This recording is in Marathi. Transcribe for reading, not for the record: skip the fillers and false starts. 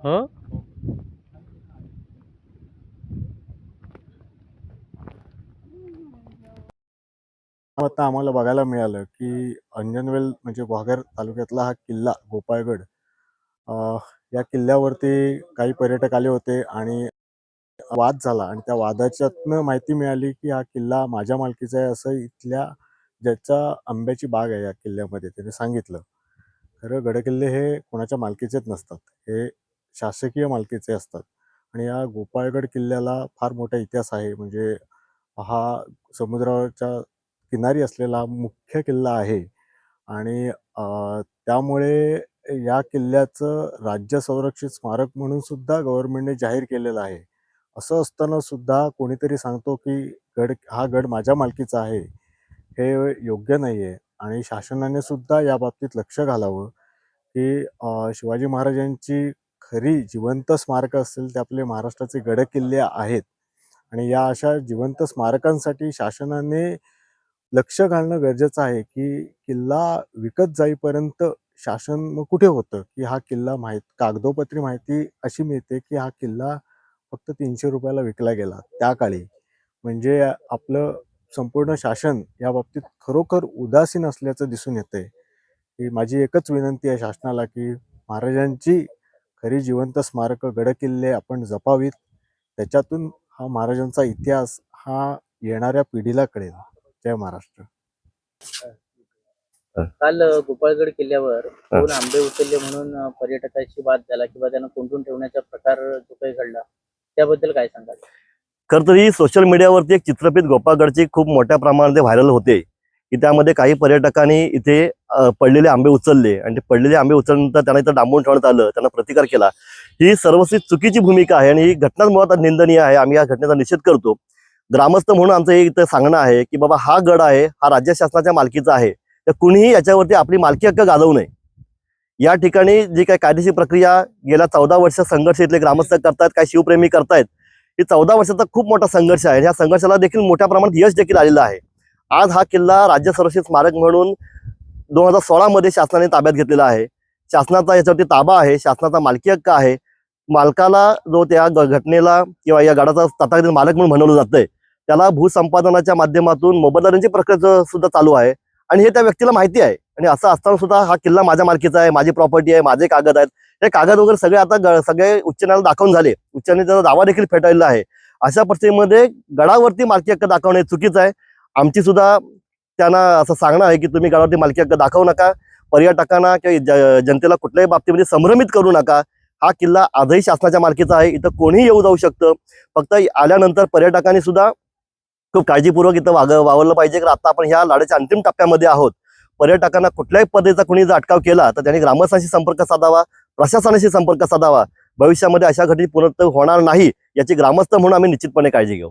हं? आता आम्हाला बघायला मिळालं, की अंजनवेल म्हणजे ग्वाल्हेर तालुक्यातला हा किल्ला गोपाळगड अ, या किल्ल्यावरती काही पर्यटक आले होते आणि वाद झाला आणि त्या वादाच्यातनं माहिती मिळाली, की हा किल्ला माझ्या मालकीचा आहे असं इथल्या ज्याच्या आंब्याची बाग आहे या किल्ल्यामध्ये त्याने सांगितलं. खरं गडकिल्ले हे कोणाच्या मालकीचेच नसतात. हे शासकीय मालकीचे असतात आणि या गोपाळगड किल्ल्याला फार मोठा इतिहास आहे. म्हणजे हा समुद्राच्या किनारी असलेला मुख्य किल्ला आहे आणि त्यामुळे या किल्ल्याचं राज्य संरक्षित स्मारक म्हणून सुद्धा गव्हर्नमेंटने जाहीर केलेलं आहे. असं असताना सुद्धा कोणीतरी सांगतो, की हा गड माझ्या मालकीचा आहे. हे योग्य नाही आहे आणि शासनाने सुद्धा या बाबतीत लक्ष घालावं, की शिवाजी महाराजांची खरी जिवंत स्मारकं असतील ते आपले महाराष्ट्राचे गडकिल्ले आहेत आणि या अशा जिवंत स्मारकांसाठी शासनाने लक्ष घालणं गरजेचं आहे, की किल्ला विकत जाईपर्यंत शासन मग कुठे होतं, की हा किल्ला कागदोपत्री माहिती अशी मिळते, की हा किल्ला फक्त ₹300 ला विकला गेला त्या काळी. म्हणजे आपलं संपूर्ण शासन या बाबतीत खरोखर उदासीन असल्याचं दिसून येतंय. ही माझी एकच विनंती आहे शासनाला, की महाराजांची खरी जिवंत स्मारकं, गडकिल्ले आपण जपावीत. त्याच्यातून हा महाराजांचा इतिहास हा येणाऱ्या पिढीला कळेल. जय महाराष्ट्र. काल गोपाळगड किल्ल्यावर 2 आंबे उचलले म्हणून पर्यटकांशी वाद झाला किंवा त्यांना कोंडून ठेवण्याचा प्रकार जो काही घडला त्याबद्दल काय सांगाल? खरं तर ही सोशल मीडियावरती एक चित्रफित गोपाळगडची खूप मोठ्या प्रमाणात व्हायरल होते, की त्यामध्ये काही पर्यटकांनी इथे पडलेले आंबे उचलले आणि ते पडलेले आंबे उचलल्यानंतर त्यांना इथं डांबून ठेवण्यात आलं, त्यांना प्रतिकार केला. ही सर्वस्वी चुकीची भूमिका आहे आणि ही घटनाच मुळात निंदनीय आहे. आम्ही या घटनेचा निषेध करतो. ग्रामस्थ म्हणून आमचं हे इथं सांगणं आहे, की बाबा हा गड आहे, हा राज्य शासनाच्या मालकीचा आहे, तर कुणीही याच्यावरती आपली मालकी हक्क गाजवू नये. या ठिकाणी जी काही कायदेशीर प्रक्रिया गेल्या 14 वर्ष संघर्ष इथले ग्रामस्थ करतायत, काही शिवप्रेमी करतायत, ही 14 वर्षाचा खूप मोठा संघर्ष आहे. या संघर्षाला देखील मोठ्या प्रमाणात यश देखील आलेलं आहे. आज हा किल्ला राज्य संरक्षित स्मारक म्हणून 2016 मध्ये शासनाने ताब्यात घेतलेला आहे. शासनाचा याच्यावरती ताबा आहे, शासनाचा मालकी हक्क आहे. मालकाला जो त्या घटनेला किंवा या गडाचा तथाकथित मालक म्हणून म्हणवलं जातंय, त्याला भूसंपादनाच्या माध्यमातून मोबदल्याची प्रक्रिया सुद्धा चालू आहे आणि हे त्या व्यक्तीला माहिती आहे. आणि असं असताना सुद्धा हा किल्ला माझ्या मालकीचा आहे, माझी प्रॉपर्टी आहे, माझे कागद आहेत, हे कागद वगैरे सगळे आता सगळे उच्च न्यायालयात दाखवून झाले. उच्च न्यायालयाने त्याचा दावा देखील फेटाळलेला आहे. अशा परिस्थितीमध्ये गडावरती मालकी हक्क दाखवणे चुकीचं आहे. आमची सुद्धा त्यांना असं सांगणं आहे, की तुम्ही गडावरती मालकी हक्क दाखवू नका. पर्यटकांना किंवा जनतेला कुठल्याही बाबतीमध्ये संभ्रमित करू नका. हा किल्ला आजही शासनाच्या मालकीचा आहे. इथं कोणीही येऊ जाऊ शकतं. फक्त आल्यानंतर पर्यटकांनी सुद्धा खूप काळजीपूर्वक इथं वावरलं पाहिजे. कारण आता आपण ह्या लढ्याच्या अंतिम टप्प्यामध्ये आहोत. पर्यटकांना कुठल्याही पद्धतीचा कुणी जर अटकाव केला तर त्यांनी ग्रामस्थांशी संपर्क साधावा, प्रशासनाशी संपर्क साधावा. भविष्यामध्ये अशा घटना पुनरावृत्त होणार नाही याची ग्रामस्थ म्हणून आम्ही निश्चितपणे काळजी घेऊ.